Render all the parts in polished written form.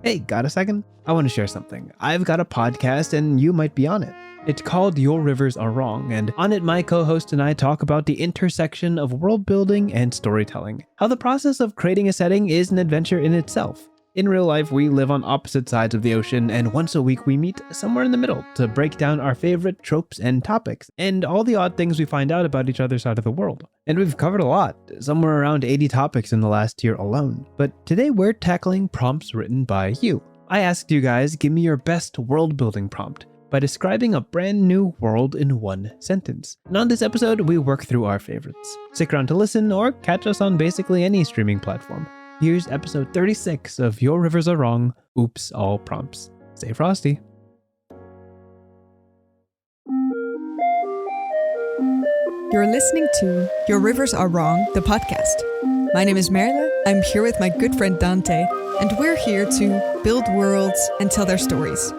Hey, got a second? I want to share something. I've got a podcast and you might be on it. It's called Your Rivers Are Wrong, and on it my co-host and I talk about the intersection of world building and storytelling. How the process of creating a setting is an adventure in itself. In real life, we live on opposite sides of the ocean, and once a week we meet somewhere in the middle to break down our favorite tropes and topics, and all the odd things we find out about each other's side of the world. And we've covered a lot, somewhere around 80 topics in the last year alone. But today we're tackling prompts written by you. I asked you guys, give me your best world building prompt by describing a brand new world in one sentence. And on this episode, we work through our favorites. Stick around to listen or catch us on basically any streaming platform. Here's episode 36 of Your Rivers Are Wrong, Oops, All Prompts. Stay frosty. You're listening to Your Rivers Are Wrong, the podcast. My name is Merle. I'm here with my good friend Dante, and we're here to build worlds and tell their stories.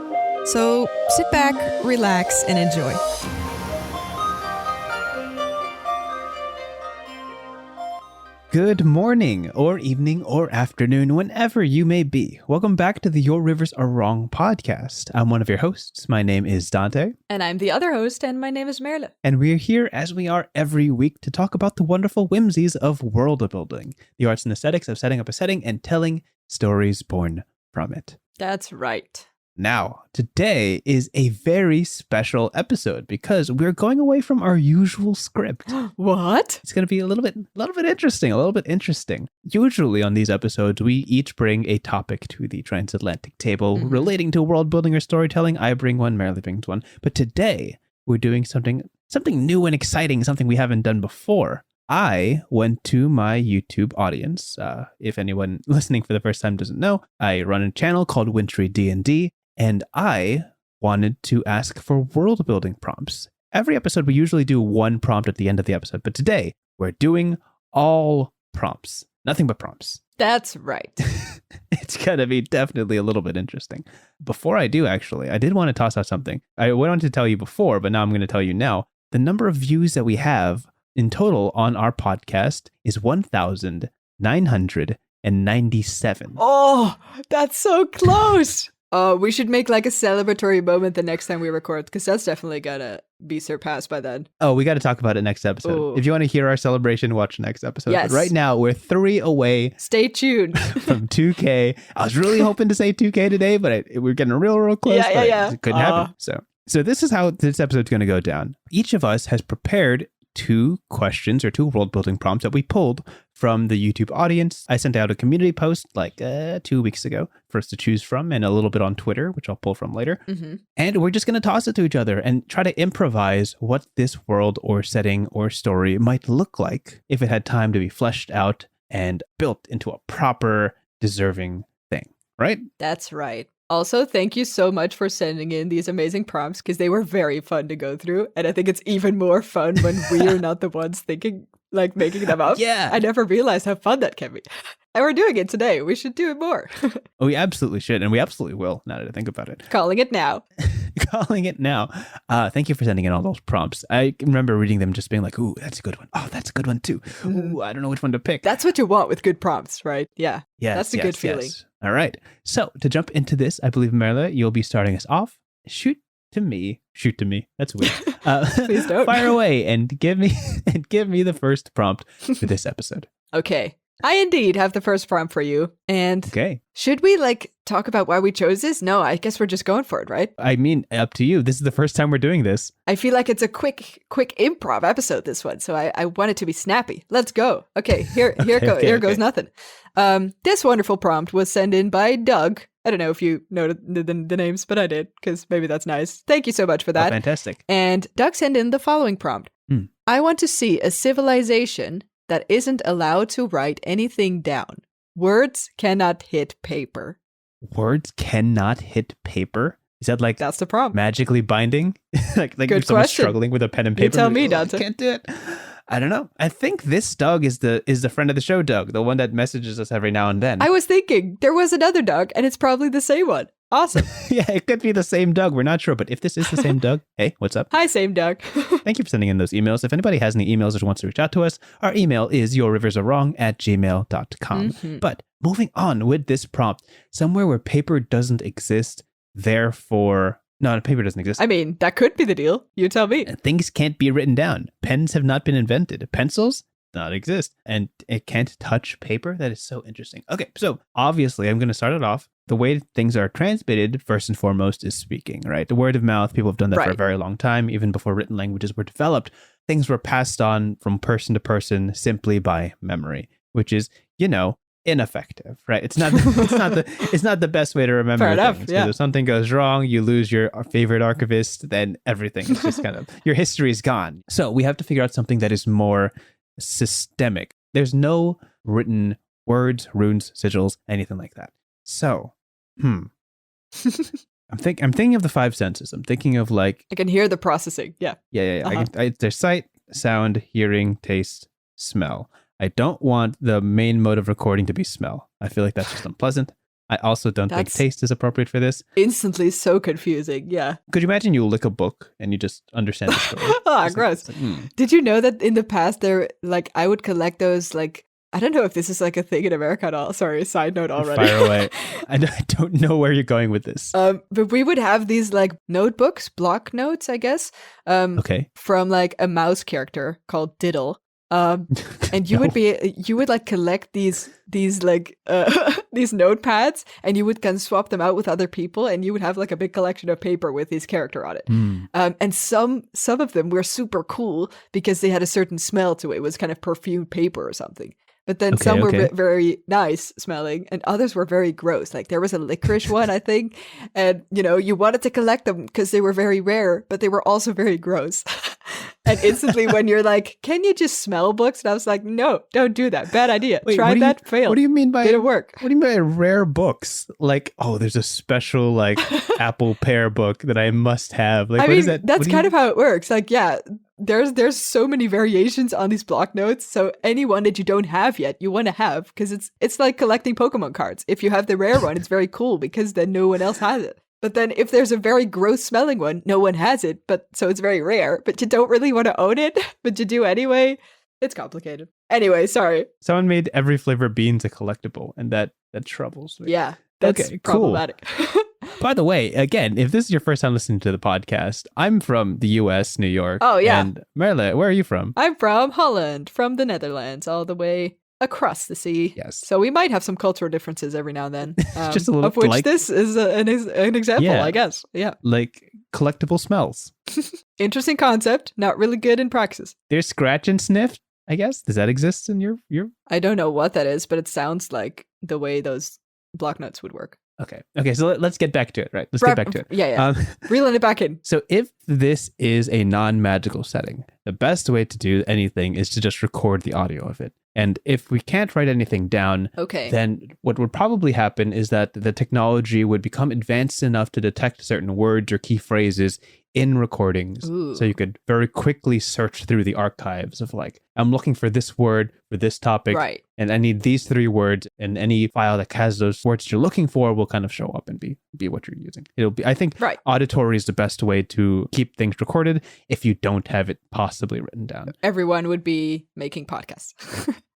So sit back, relax, and enjoy. Good morning, or evening, or afternoon, whenever you may be. Welcome back to the Your Rivers Are Wrong podcast. I'm one of your hosts. My name is Dante. And I'm the other host, and my name is Merle. And we're here, as we are every week, to talk about the wonderful whimsies of world building, the arts and aesthetics of setting up a setting and telling stories born from it. That's right. Now, today is a very special episode because we're going away from our usual script. What? It's going to be a little bit interesting. Usually on these episodes, we each bring a topic to the transatlantic table relating to world building or storytelling. I bring one, Merle brings one. But today, we're doing something new and exciting, something we haven't done before. I went to my YouTube audience. If anyone listening for the first time doesn't know, I run a channel called Wintry D&D. And I wanted to ask for world building prompts. Every episode, we usually do one prompt at the end of the episode. But today, we're doing all prompts. Nothing but prompts. That's right. It's going to be definitely a little bit interesting. Before I do, actually, I did want to toss out something. I wanted to tell you before, but now I'm going to tell you now. The number of views that we have in total on our podcast is 1,997. Oh, that's so close. We should make like a celebratory moment the next time we record, because that's definitely gonna be surpassed by then. Oh, we got to talk about it next episode. Ooh. If you want to hear our celebration, watch next episode. Yes. But right now, we're 3 away. Stay tuned. From 2K. I was really hoping to say 2K today, but we're getting real close. Yeah. It couldn't happen. So this is how this episode's going to go down. Each of us has prepared 2 questions or 2 world building prompts that we pulled from the YouTube audience. I sent out a community post like 2 weeks ago for us to choose from, and a little bit on Twitter, which I'll pull from later. And we're just going to toss it to each other and try to improvise what this world or setting or story might look like if it had time to be fleshed out and built into a proper, deserving thing, right? That's right. Also, thank you so much for sending in these amazing prompts, because they were very fun to go through. And I think it's even more fun when we are not the ones making them up. Yeah. I never realized how fun that can be. And we're doing it today. We should do it more. Oh, we absolutely should. And we absolutely will, now that I think about it. Calling it now. Calling it now. Thank you for sending in all those prompts. I remember reading them just being like, ooh, that's a good one. Oh, that's a good one too. Ooh, I don't know which one to pick. That's what you want with good prompts, right? Yeah. Yes, that's a good feeling. Yes. All right. So to jump into this, I believe, Merle, you'll be starting us off. Shoot to me. That's weird. Please don't. Fire away and give me the first prompt for this episode. Okay. I indeed have the first prompt for you. And okay. Should we talk about why we chose this? No, I guess we're just going for it, right? I mean, up to you. This is the first time we're doing this. I feel like it's a quick improv episode, this one. So I want it to be snappy. Let's go. Okay, here goes nothing. This wonderful prompt was sent in by Doug. I don't know if you know the names, but I did, because maybe that's nice. Thank you so much for that. Oh, fantastic. And Doug sent in the following prompt. I want to see a civilization that isn't allowed to write anything down. Words cannot hit paper. Words cannot hit paper? Is that that's the prompt? Magically binding? like Good if someone's question. Struggling with a pen and paper? You tell me, Dante. I can't do it. I don't know. I think this Doug is the friend of the show, Doug, the one that messages us every now and then. I was thinking there was another Doug, and it's probably the same one. Awesome. Yeah, it could be the same Doug. We're not sure. But if this is the same Doug, hey, what's up? Hi, same Doug. Thank you for sending in those emails. If anybody has any emails or wants to reach out to us, our email is yourriversarewrong@gmail.com. Mhm. But moving on with this prompt, somewhere where paper doesn't exist, therefore... No, paper doesn't exist. I mean, that could be the deal. You tell me. Things can't be written down. Pens have not been invented. Pencils not exist. And it can't touch paper. That is so interesting. Okay, so obviously I'm going to start it off. The way things are transmitted, first and foremost, is speaking, right? The word of mouth, people have done that for a very long time. Even before written languages were developed, things were passed on from person to person simply by memory, which is, ineffective, right? It's not the best way to remember Fair enough, things. yeah. If something goes wrong, you lose your favorite archivist, then everything is just kind of, your history is gone. So we have to figure out something that is more systemic. There's no written words, runes, sigils, anything like that. So, I'm thinking of the five senses. I'm thinking of like... I can hear the processing. Yeah. Yeah. Uh-huh. There's sight, sound, hearing, taste, smell. I don't want the main mode of recording to be smell. I feel like that's just unpleasant. I also don't think taste is appropriate for this. Instantly so confusing. Yeah. Could you imagine you lick a book and you just understand the story? Gross. Did you know that in the past I would collect those I don't know if this is a thing in America at all. Sorry, side note already. Fire away. I don't know where you're going with this. But we would have these notebooks, block notes, I guess. Okay. From a mouse character called Diddle. And you would collect these these notepads, and you would kind of swap them out with other people, and you would have a big collection of paper with his character on it. And some of them were super cool because they had a certain smell to it. It was kind of perfumed paper or something. But then some were very nice smelling, and others were very gross. There was a licorice one, I think, and you wanted to collect them because they were very rare, but they were also very gross. And instantly, when you're "Can you just smell books?" And I was like, "No, don't do that. Bad idea. Wait, Tried that, failed. What do you mean by didn't work? What do you mean by rare books? There's a special apple pear book that I must have. I mean, that's kind of how it works. There's so many variations on these block notes. So any one that you don't have yet, you want to have, because it's like collecting Pokemon cards. If you have the rare one, it's very cool because then no one else has it. But then if there's a very gross smelling one, no one has it, so it's very rare, but you don't really want to own it, but you do anyway. It's complicated. Anyway, sorry. Someone made every flavor beans a collectible, and that troubles me. Yeah, that's problematic. Cool. By the way, again, if this is your first time listening to the podcast, I'm from the US, New York. Oh, yeah. And Merle, where are you from? I'm from Holland, from the Netherlands, all the way across the sea. Yes. So we might have some cultural differences every now and then. Just a little, of which this is an example, I guess. Yeah. Collectible smells. Interesting concept. Not really good in praxis. There's scratch and sniff, I guess. Does that exist in your... I don't know what that is, but it sounds like the way those block notes would work. Okay, so let's get back to it, right? Let's get back to it. Yeah. Reeling it back in. So if this is a non-magical setting, the best way to do anything is to just record the audio of it. And if we can't write anything down, then what would probably happen is that the technology would become advanced enough to detect certain words or key phrases in recordings. Ooh. So you could very quickly search through the archives of I'm looking for this word for this topic, right, and I need these 3 words, and any file that has those words you're looking for will kind of show up and be what you're using. It'll be, I think, auditory is the best way to keep things recorded if you don't have it possibly written down. Everyone would be making podcasts.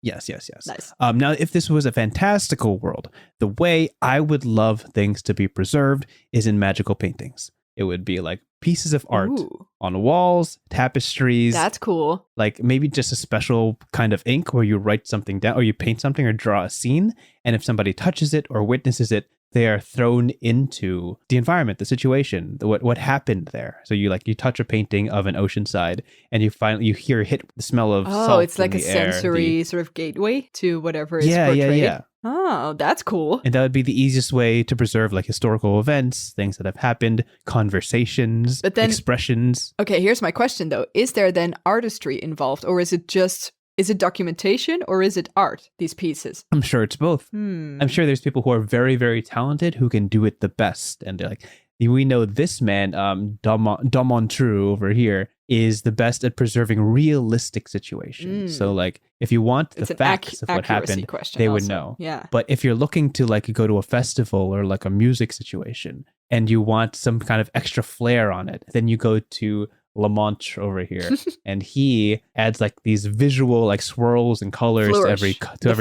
Yes. Nice. Now, if this was a fantastical world, the way I would love things to be preserved is in magical paintings. It would be pieces of art on walls, tapestries. That's cool. Maybe just a special kind of ink where you write something down or you paint something or draw a scene. And if somebody touches it or witnesses it, they are thrown into the environment, the situation, what happened there. So you touch a painting of an ocean side and you hit the smell of salt. Oh, it's in like a the air, sensory sort of gateway to whatever is portrayed. Yeah. Oh, that's cool. And that would be the easiest way to preserve historical events, things that have happened, conversations, expressions. Okay, here's my question though. Is there then artistry involved, or is it documentation, or is it art, these pieces? I'm sure it's both. I'm sure there's people who are very, very talented who can do it the best. And they're we know this man, Damontru over here, is the best at preserving realistic situations. So like if you want the facts of what happened, they would know. Yeah. But if you're looking to like go to a festival or like a music situation and you want some kind of extra flair on it, then you go to Lamont over here, and he adds like these visual like swirls and colors to every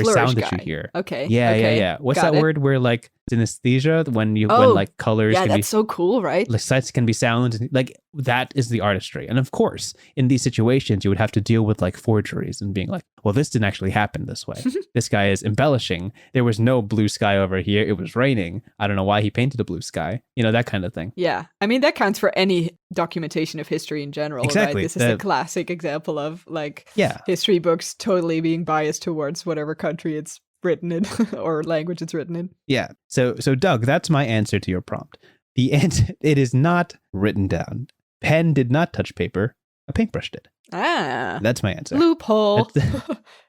sound that you hear. Okay. Yeah. What's that word where like synesthesia when like colors? Yeah, that's so cool, right? Like sights can be sound, like that is the artistry. And of course, in these situations, you would have to deal with like forgeries and being like, well, this didn't actually happen this way. This guy is embellishing. There was no blue sky over here. It was raining. I don't know why he painted a blue sky. You know, that kind of thing. Yeah. I mean, that counts for any documentation of history in general, exactly. Right? This is a classic example of like history books totally being biased towards whatever country it's written in or language it's written in. Yeah. So Doug, that's my answer to your prompt. The answer, it is not written down. Pen did not touch paper. A paintbrush did. That's my answer. Loophole.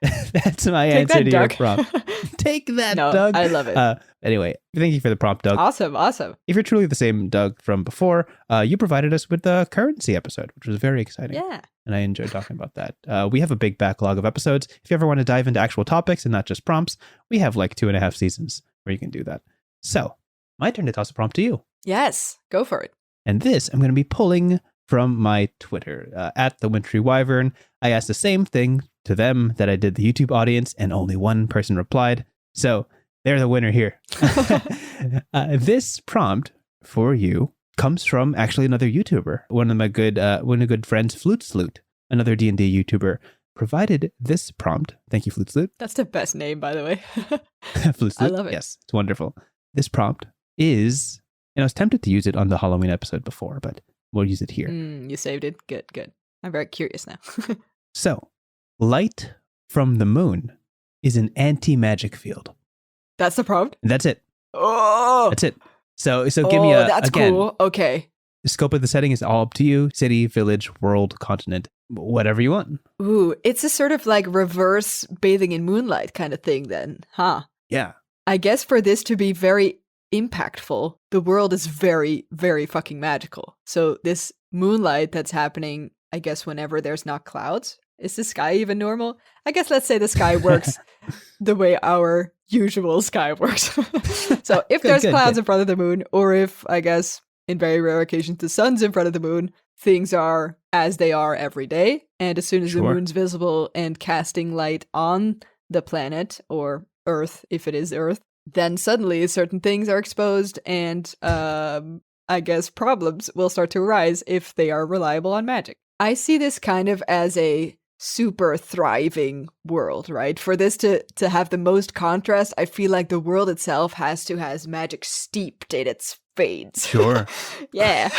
That's my answer to your prompt. Take that, Doug. I love it. Anyway, thank you for the prompt, Doug. Awesome. If you're truly the same Doug from before, you provided us with the currency episode, which was very exciting. Yeah. And I enjoyed talking about that. We have a big backlog of episodes. If you ever want to dive into actual topics and not just prompts, we have like 2.5 seasons where you can do that. So, my turn to toss a prompt to you. Yes, go for it. And this I'm going to be pulling from my Twitter, at the Wintry Wyvern. I asked the same thing to them that I did the YouTube audience, and only one person replied. So they're the winner here. This prompt for you comes from actually another YouTuber. One of my good friends, Flute Sloot, another D&D YouTuber, provided this prompt. Thank you, Flute Sloot. That's the best name, by the way. Flute Sloot. I love it. Yes, it's wonderful. This prompt is, and I was tempted to use it on the Halloween episode before, but we'll use it here. You saved it. Good. I'm very curious now. So, light from the moon is an anti-magic field. That's the prompt? That's it. Oh! That's it. So give me that's cool. Okay. The scope of the setting is all up to you. City, village, world, continent, whatever you want. Ooh, it's a sort of like reverse bathing in moonlight kind of thing then, huh? Yeah. I guess for this to be very impactful, the world is very, very fucking magical. So this moonlight that's happening, I guess whenever there's not clouds, is the sky even normal? I guess let's say the sky works the way our usual sky works. So if there's clouds in front of the moon, or if, I guess, in very rare occasions, the sun's in front of the moon, things are as they are every day. And as soon as the moon's visible and casting light on the planet, or Earth, if it is Earth, then suddenly certain things are exposed, and I guess problems will start to arise if they are reliable on magic. I see this kind of as a super thriving world, right? For this to have the most contrast, I feel like the world itself has magic steeped in its veins. Sure. Yeah.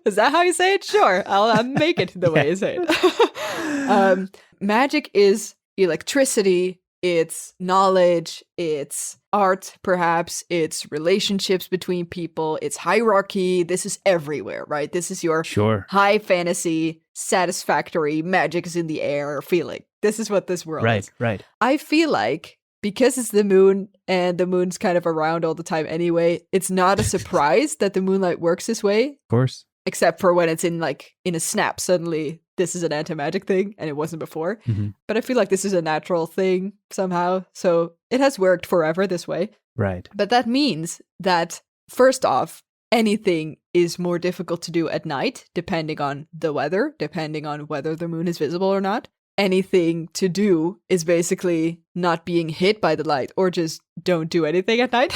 Is that how you say it? Sure. I'll make it the way you say it. Magic is electricity. It's knowledge, it's art, perhaps, it's relationships between people, it's hierarchy. This is everywhere, right? This is your high fantasy, satisfactory, magic is in the air feeling. This is what this world is. Right. I feel like, because it's the moon, and the moon's kind of around all the time anyway, it's not a surprise that the moonlight works this way. Of course. Except for when it's in a snap, suddenly this is an anti-magic thing, and it wasn't before. Mm-hmm. But I feel like this is a natural thing somehow. So it has worked forever this way. Right. But that means that, first off, anything is more difficult to do at night, depending on the weather, depending on whether the moon is visible or not. Anything to do is basically not being hit by the light, or just don't do anything at night.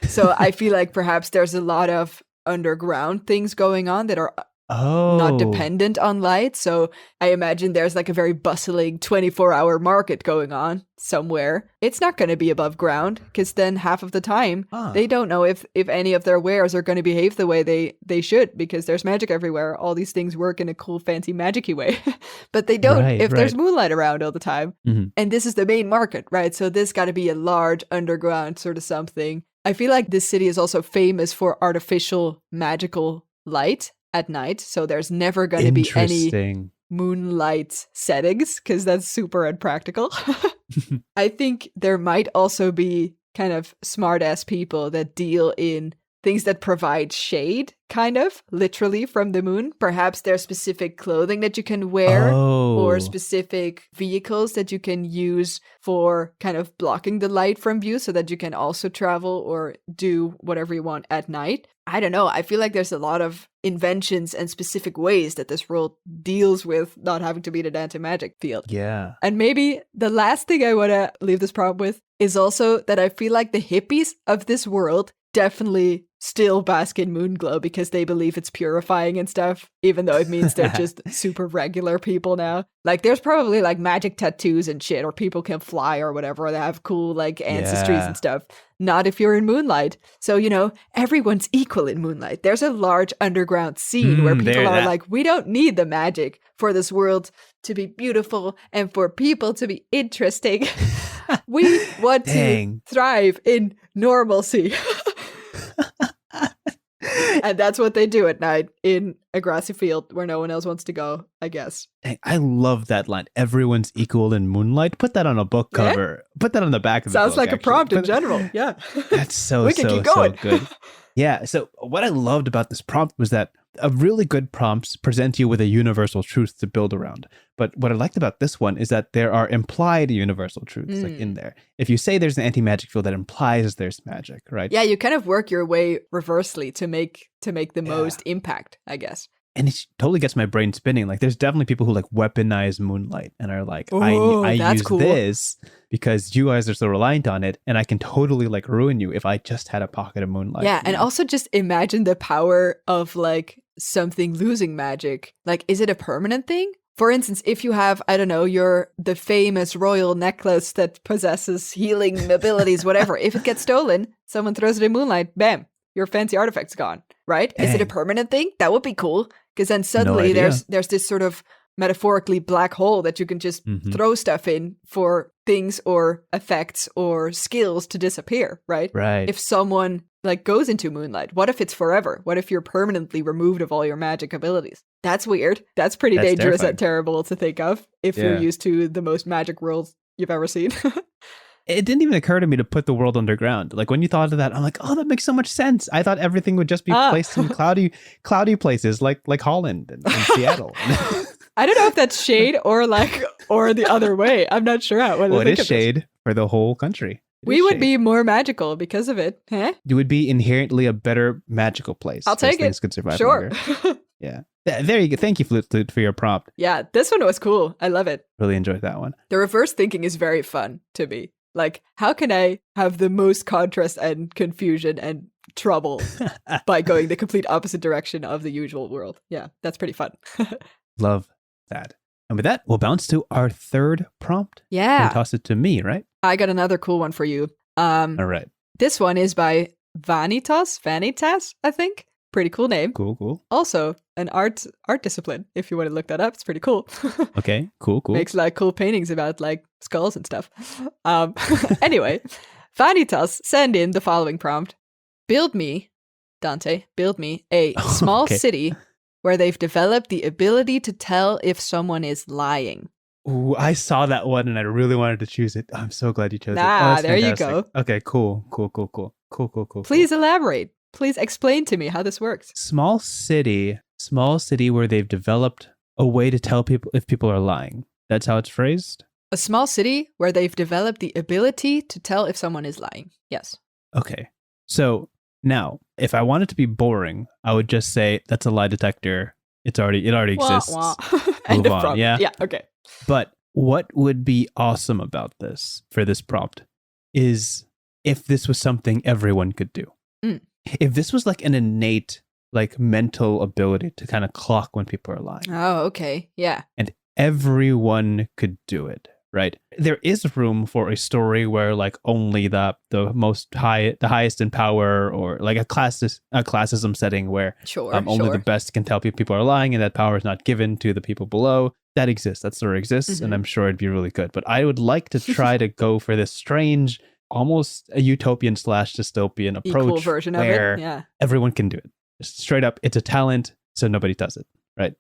So I feel like perhaps there's a lot of underground things going on that are not dependent on light. So I imagine there's like a very bustling 24-hour market going on somewhere. It's not going to be above ground, because then half of the time they don't know if any of their wares are going to behave the way they should, because there's magic everywhere. All these things work in a cool, fancy, magic-y way. But they don't if there's moonlight around all the time. Mm-hmm. And this is the main market, right? So this got to be a large underground sort of something. I feel like this city is also famous for artificial magical light at night. So there's never going to be any moonlight settings, because that's super unpractical. I think there might also be kind of smart-ass people that deal in things that provide shade, kind of, literally from the moon. Perhaps there's specific clothing that you can wear or specific vehicles that you can use for kind of blocking the light from view so that you can also travel or do whatever you want at night. I don't know. I feel like there's a lot of inventions and specific ways that this world deals with not having to be in an anti-magic field. Yeah. And maybe the last thing I want to leave this prompt with is also that I feel like the hippies of this world definitely still bask in moon glow because they believe it's purifying and stuff, even though it means they're just super regular people now. Like there's probably like magic tattoos and shit, or people can fly or whatever, or they have cool like ancestries and stuff. Not if you're in moonlight. So, you know, everyone's equal in moonlight. There's a large underground scene where people are like, we don't need the magic for this world to be beautiful and for people to be interesting. We want to thrive in normalcy. And that's what they do at night in a grassy field where no one else wants to go, I guess. Dang, I love that line. Everyone's equal in moonlight. Put that on a book cover. Put that on the back of the book. Sounds like a prompt in general. Yeah. That's so good. Yeah. So what I loved about this prompt was that a really good prompts present you with a universal truth to build around. But what I liked about this one is that there are implied universal truths like in there. If you say there's an anti-magic field, that implies there's magic, right? Yeah, you kind of work your way reversely to make the most impact, I guess. And it totally gets my brain spinning. Like there's definitely people who like weaponize moonlight and are like, I use this because you guys are so reliant on it, and I can totally like ruin you if I just had a pocket of moonlight. Yeah, and also just imagine the power of like something losing magic. Like, is it a permanent thing? For instance, if you have, I don't know, the famous royal necklace that possesses healing abilities, whatever, if it gets stolen, someone throws it in moonlight, bam, your fancy artifact's gone, right? Dang. Is it a permanent thing? That would be cool, because then suddenly there's this sort of metaphorically black hole that you can just throw stuff in for things or effects or skills to disappear, right? Right. If someone like goes into moonlight, what if it's forever? What if you're permanently removed of all your magic abilities? That's weird. That's pretty dangerous terrifying. And terrible to think of if you're used to the most magic worlds you've ever seen. It didn't even occur to me to put the world underground. Like when you thought of that, I'm like, oh, that makes so much sense. I thought everything would just be placed in cloudy places like Holland and Seattle. I don't know if that's shade or the other way. I'm not sure how. Well, it is shade for the whole country. We would be more magical because of it. Huh? It would be inherently a better magical place. I'll take it. Things could survive sure. Yeah. There you go. Thank you, Flute, for your prompt. Yeah, this one was cool. I love it. Really enjoyed that one. The reverse thinking is very fun to me. Like, how can I have the most contrast and confusion and trouble by going the complete opposite direction of the usual world? Yeah, that's pretty fun. Love that. And with that, we'll bounce to our third prompt. Yeah. And toss it to me, right? I got another cool one for you. All right. This one is by Vanitas, I think. Pretty cool name. Cool. Also, an art discipline, if you want to look that up. It's pretty cool. Okay, cool. Makes like cool paintings about like skulls and stuff. Anyway, Vanitas send in the following prompt. Build me a small city where they've developed the ability to tell if someone is lying. Ooh, I saw that one and I really wanted to choose it. I'm so glad you chose it. There you go. Okay, cool. Please elaborate. Please explain to me how this works. Small city where they've developed a way to tell people if people are lying. That's how it's phrased? A small city where they've developed the ability to tell if someone is lying. Yes. Okay. So now, if I want it to be boring, I would just say that's a lie detector. It already exists. End Move of on. prompt. Yeah. Okay. But what would be awesome about this for this prompt is if this was something everyone could do. If this was like an innate, like mental ability to kind of clock when people are lying. Oh, okay. Yeah. And everyone could do it, right? There is room for a story where like only the highest in power, or like a classism setting where only the best can tell people are lying, and that power is not given to the people below. That exists. That story exists, and I'm sure it'd be really good. But I would like to try to go for this strange, almost a utopian / dystopian approach, equal version where of it. Yeah. Everyone can do it. Just straight up, it's a talent, so nobody does it, right?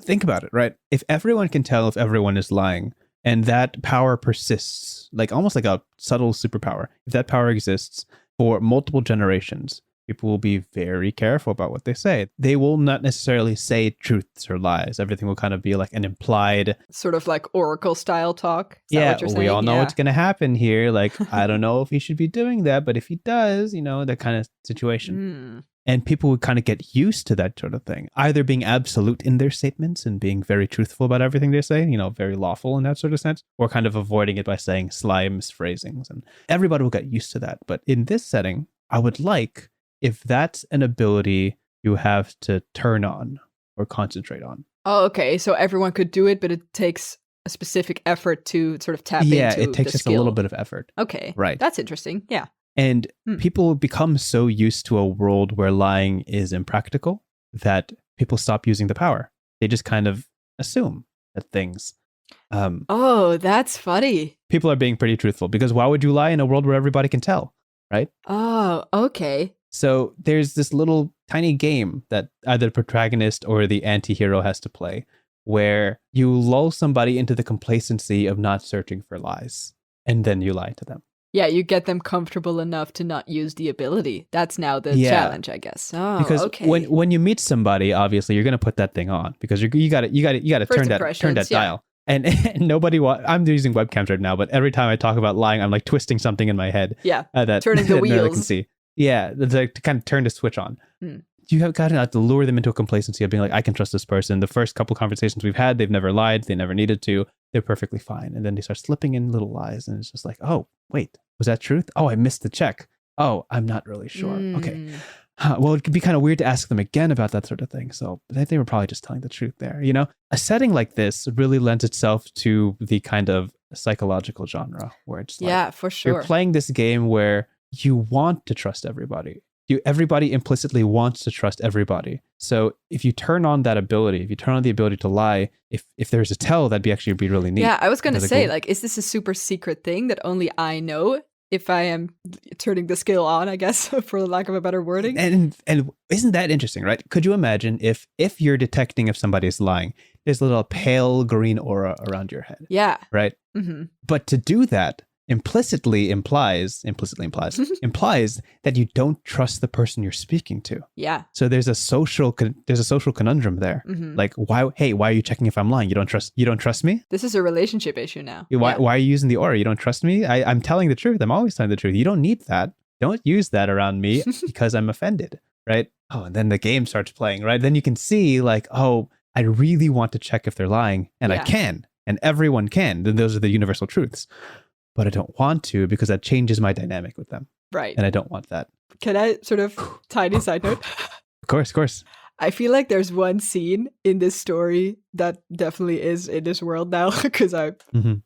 Think about it, right? If everyone can tell if everyone is lying, and that power persists, like almost like a subtle superpower, if that power exists for multiple generations, People will be very careful about what they say. They will not necessarily say truths or lies. Everything will kind of be like an implied... Sort of like Oracle style talk. Is that Yeah, what you're saying? we all know what's going to happen here. Like, I don't know if he should be doing that, but if he does, that kind of situation. And people would kind of get used to that sort of thing, either being absolute in their statements and being very truthful about everything they say, very lawful in that sort of sense, or kind of avoiding it by saying sly misphrasings. And everybody will get used to that. But in this setting, I would like if that's an ability you have to turn on or concentrate on. Oh, okay. So everyone could do it, but it takes a specific effort to sort of tap into Yeah, it takes the just a little bit of effort. Okay. Right. That's interesting. Yeah. And people become so used to a world where lying is impractical that people stop using the power. They just kind of assume that things... oh, that's funny. People are being pretty truthful because why would you lie in a world where everybody can tell, right? Oh, okay. So there's this little tiny game that either the protagonist or the anti-hero has to play where you lull somebody into the complacency of not searching for lies, and then you lie to them. Yeah, you get them comfortable enough to not use the ability. That's now the challenge, I guess. Oh, because okay. when you meet somebody, obviously you're going to put that thing on because you got to turn that dial. And nobody I'm using webcams right now, but every time I talk about lying, I'm like twisting something in my head. Yeah, that turning the wheels. No one can see. Yeah, to kind of turn the switch on. You have got to have to lure them into a complacency of being like, I can trust this person. The first couple conversations we've had, they've never lied. They never needed to. They're perfectly fine. And then they start slipping in little lies. And it's just like, oh, wait, was that truth? Oh, I missed the check. Oh, I'm not really sure. Okay. Well, it could be kind of weird to ask them again about that sort of thing. So they were probably just telling the truth there. A setting like this really lends itself to the kind of psychological genre where it's like, yeah, for sure. You're playing this game where you want to trust everybody. Everybody implicitly wants to trust everybody. So if you turn on that ability, if you turn on the ability to lie, if there's a tell, that'd be really neat. Yeah, I was going to say, like, is this a super secret thing that only I know if I am turning the skill on, I guess, for lack of a better wording? And isn't that interesting, right? Could you imagine if you're detecting if somebody is lying, there's a little pale green aura around your head. Yeah. Right? Mm-hmm. But to do that, implicitly implies that you don't trust the person you're speaking to. Yeah. So there's a social conundrum there. Mm-hmm. Like, why are you checking if I'm lying? You don't trust me? This is a relationship issue now. Why are you using the aura? You don't trust me? I'm telling the truth. I'm always telling the truth. You don't need that. Don't use that around me because I'm offended, right? Oh, and then the game starts playing, right? Then you can see like, oh, I really want to check if they're lying, and I can, and everyone can. Then those are the universal truths. But I don't want to because that changes my dynamic with them. Right. And I don't want that. Can I sort of tiny side note? Of course. I feel like there's one scene in this story that definitely is in this world now because I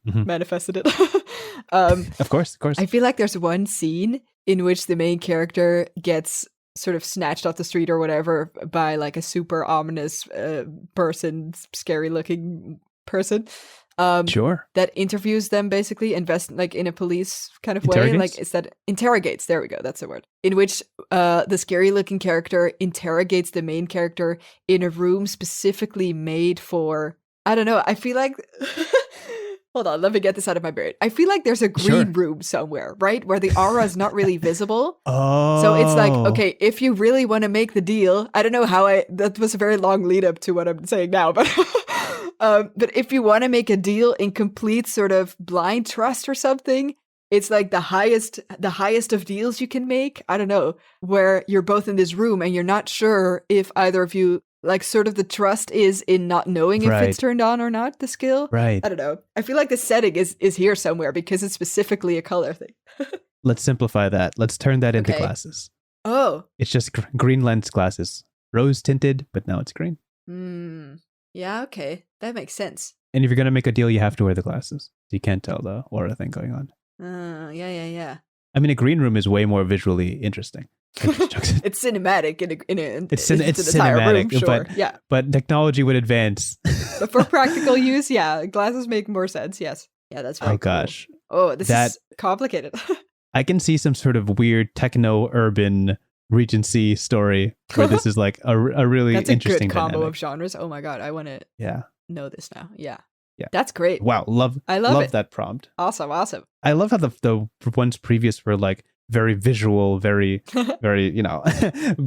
manifested it. Of course. I feel like there's one scene in which the main character gets sort of snatched off the street or whatever by like a super ominous person, scary looking person. Sure. That interviews them basically, like in a police kind of way. Like interrogates. There we go. That's the word. In which the scary looking character interrogates the main character in a room specifically made for, I don't know. I feel like, hold on, let me get this out of my brain. I feel like there's a green room somewhere, right? Where the aura is not really visible. Oh. So it's like, okay, if you really want to make the deal, I don't know how that was a very long lead up to what I'm saying now, but if you want to make a deal in complete sort of blind trust or something, it's like the highest of deals you can make. I don't know, where you're both in this room and you're not sure if either of you, like, sort of the trust is in not knowing if it's turned on or not, the skill. Right. I don't know. I feel like the setting is here somewhere because it's specifically a color thing. Let's simplify that. Let's turn that into glasses. Oh. It's just green lens glasses. Rose tinted, but now it's green. Yeah, okay. That makes sense. And if you're going to make a deal, you have to wear the glasses. You can't tell the aura thing going on. Yeah. I mean, a green room is way more visually interesting. It's cinematic it's cinematic, room, sure. but technology would advance. But for practical use, glasses make more sense. Yes. Yeah, that's very cool. Gosh. Oh, this is complicated. I can see some sort of weird techno-urban Regency story where this is like a really that's interesting a good combo dynamic. Of genres. Oh my god, I want to know this now. Yeah. That's great. Wow, I love that prompt. Awesome. I love how the ones previous were like very visual, very, very,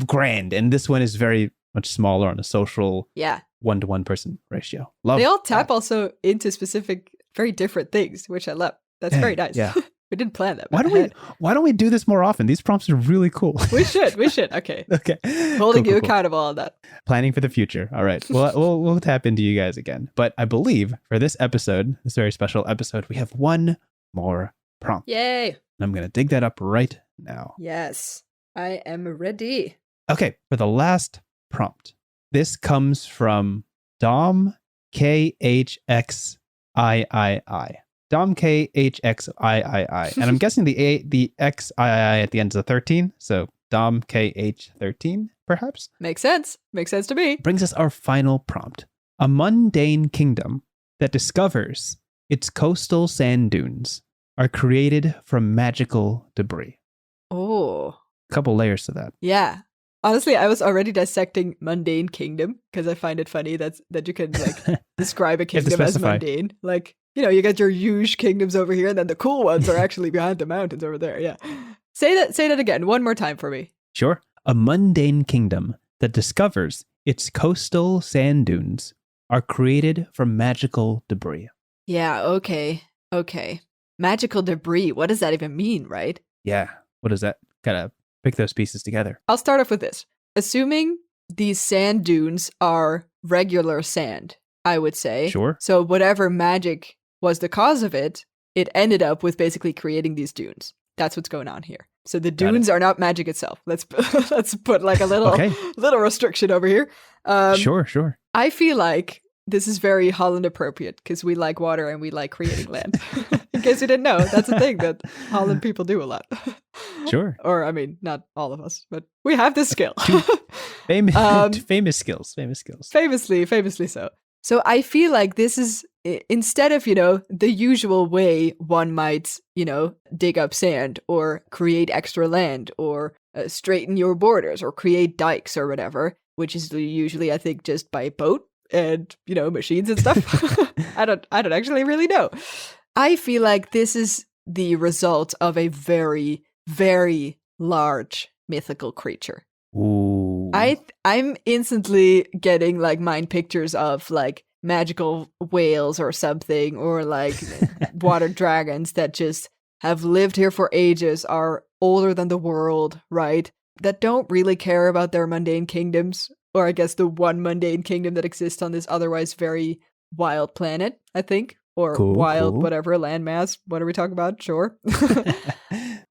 grand. And this one is very much smaller on a social 1-to-1 person ratio. Love They all tap that. also into specific, very different things, which I love. That's very nice. Yeah. We didn't plan that. Why don't we do this more often? These prompts are really cool. We should. Okay. Okay. Holding you accountable on that. Planning for the future. All right. Well, we'll tap into you guys again. But I believe for this episode, this very special episode, we have one more prompt. Yay. And I'm going to dig that up right now. Yes, I am ready. Okay. For the last prompt, this comes from Dom KHXIII. Dom KHXIII. And I'm guessing the XII at the end is a 13. So Dom KH13, perhaps? Makes sense. Makes sense to me. Brings us our final prompt. A mundane kingdom that discovers its coastal sand dunes are created from magical debris. Oh. A couple layers to that. Yeah. Honestly, I was already dissecting mundane kingdom because I find it funny that you can like describe a kingdom as mundane. Like, you got your huge kingdoms over here, and then the cool ones are actually behind the mountains over there. Yeah. Say that again, one more time for me. Sure. A mundane kingdom that discovers its coastal sand dunes are created from magical debris. Yeah, okay. Magical debris. What does that even mean, right? Yeah. What does that kind of pick those pieces together? I'll start off with this. Assuming these sand dunes are regular sand, I would say. Sure. So whatever magic was the cause of it, it ended up with basically creating these dunes. That's what's going on here. So the dunes are not magic itself. Let's put like a little restriction over here. Sure. I feel like this is very Holland appropriate because we like water and we like creating land. In case you didn't know, that's a thing that Holland people do a lot. Sure. Or, I mean, not all of us, but we have this skill. Famous skills. Famously so. So I feel like this is, instead of, the usual way one might, dig up sand or create extra land or straighten your borders or create dikes or whatever, which is usually, I think, just by boat and, machines and stuff. I don't actually really know. I feel like this is the result of a very, very large mythical creature. Ooh. I'm instantly getting like mind pictures of like magical whales or something, or like water dragons that just have lived here for ages, are older than the world, right? That don't really care about their mundane kingdoms, or I guess the one mundane kingdom that exists on this otherwise very wild planet, I think. Or cool. Whatever, landmass. What are we talking about? Sure.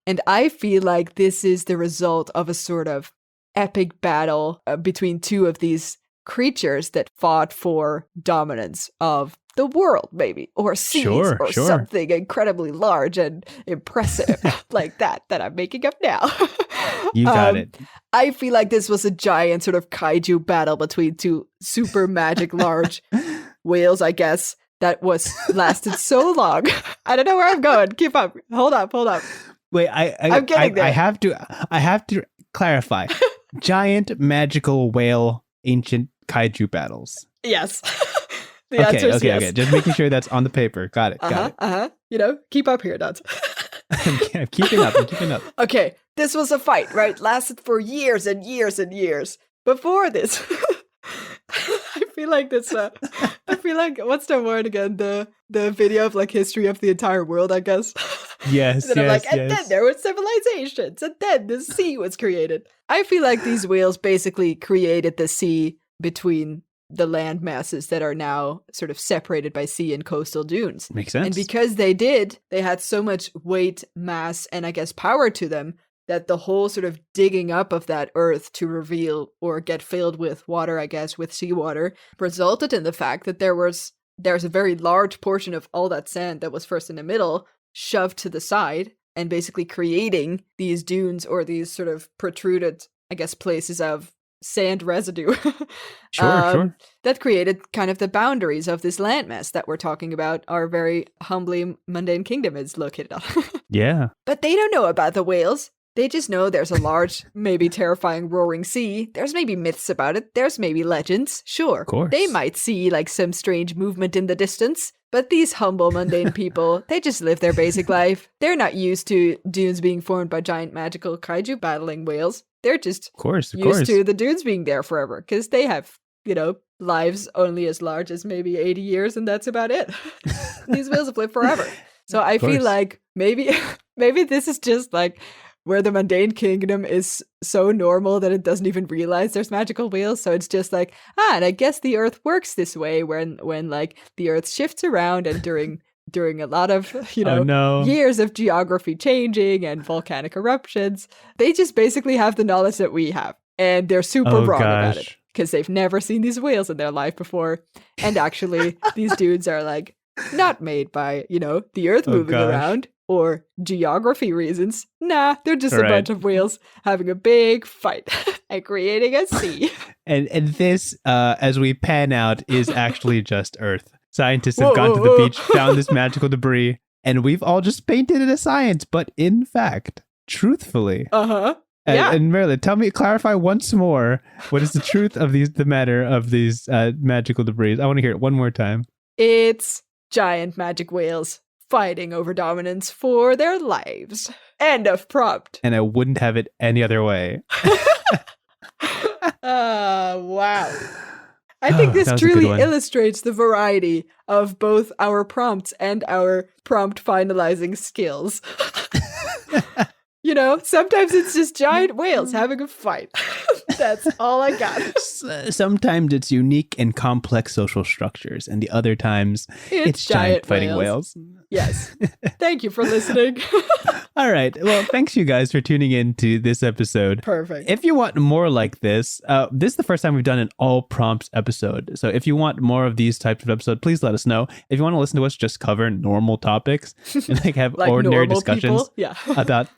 And I feel like this is the result of a sort of epic battle between two of these creatures that fought for dominance of the world, maybe, or seas, or something incredibly large and impressive like that I'm making up now. You got it. I feel like this was a giant sort of kaiju battle between two super magic large whales, I guess, that lasted so long. I don't know where I'm going. Keep up. Hold up. Wait, I'm getting there. I have to clarify. Giant magical whale ancient kaiju battles. Yes. The answer is yes. Okay. Just making sure that's on the paper. Got it. Keep up here, nuts. I'm keeping up. Okay, this was a fight, right? Lasted for years and years and years. Before this, I feel like what's the word again? The video of like history of the entire world, I guess. Yes. And I'm like, and then there were civilizations, and then the sea was created. I feel like these whales basically created the sea between the land masses that are now sort of separated by sea and coastal dunes. Makes sense. And because they had so much weight, mass, and I guess power to them, that the whole sort of digging up of that earth to reveal or get filled with water, I guess, with seawater, resulted in the fact that there's a very large portion of all that sand that was first in the middle shoved to the side, and basically creating these dunes or these sort of protruded, I guess, places of sand residue. Sure. That created kind of the boundaries of this landmass that we're talking about, our very humbly mundane kingdom is located on. Yeah. But they don't know about the whales. They just know there's a large, maybe terrifying roaring sea. There's maybe myths about it. There's maybe legends. Sure. Of course. They might see like some strange movement in the distance. But these humble, mundane people, they just live their basic life. They're not used to dunes being formed by giant magical kaiju battling whales. They're just used to the dunes being there forever. Because they have, lives only as large as maybe 80 years, and that's about it. These whales have lived forever. So I feel like maybe this is just like where the mundane kingdom is so normal that it doesn't even realize there's magical whales. So it's just like, and I guess the earth works this way when like the earth shifts around and during a lot of, years of geography changing and volcanic eruptions, they just basically have the knowledge that we have. And they're super wrong about it because they've never seen these whales in their life before. And actually, these dudes are like not made by, the earth moving around or geography reasons. Nah, they're just a bunch of whales having a big fight and creating a sea. And this, as we pan out, is actually just Earth. Scientists have gone to the beach, found this magical debris, and we've all just painted it as science. But in fact, truthfully, and Marilyn, clarify once more, what is the truth of the matter of these magical debris? I want to hear it one more time. It's giant magic whales fighting over dominance for their lives. End of prompt. And I wouldn't have it any other way. Wow. I think this truly illustrates the variety of both our prompts and our prompt finalizing skills. Sometimes it's just giant whales having a fight. That's all I got. Sometimes it's unique and complex social structures, and the other times it's giant fighting whales. Yes. Thank you for listening. All right. Well, thanks you guys for tuning in to this episode. Perfect. If you want more like this is the first time we've done an all prompts episode. So if you want more of these types of episodes, please let us know. If you want to listen to us just cover normal topics and have like ordinary discussions about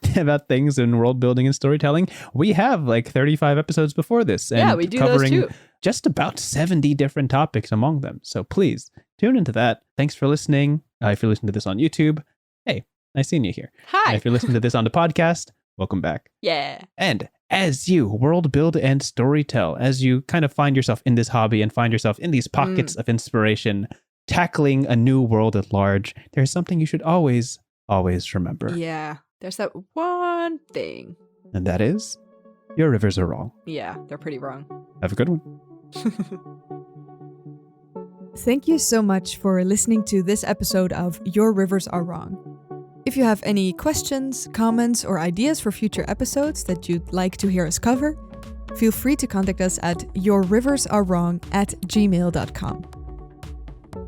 things in world building and storytelling, we have 35 episodes before this. And we do covering those too. Just about 70 different topics among them. So please tune into that. Thanks for listening. If you're listening to this on YouTube, hey, nice seeing you here. Hi. And if you're listening to this on the podcast, welcome back. Yeah. And as you world build and storytell, as you kind of find yourself in this hobby and find yourself in these pockets of inspiration, tackling a new world at large, there's something you should always remember. Yeah. There's that one thing. And that is, your rivers are wrong. Yeah, they're pretty wrong. Have a good one. Thank you so much for listening to this episode of Your Rivers Are Wrong. If you have any questions, comments, or ideas for future episodes that you'd like to hear us cover, feel free to contact us at yourriversarewrong@gmail.com.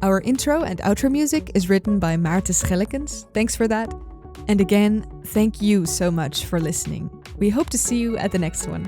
Our intro and outro music is written by Maarten Schellekens. Thanks for that. And again, thank you so much for listening. We hope to see you at the next one.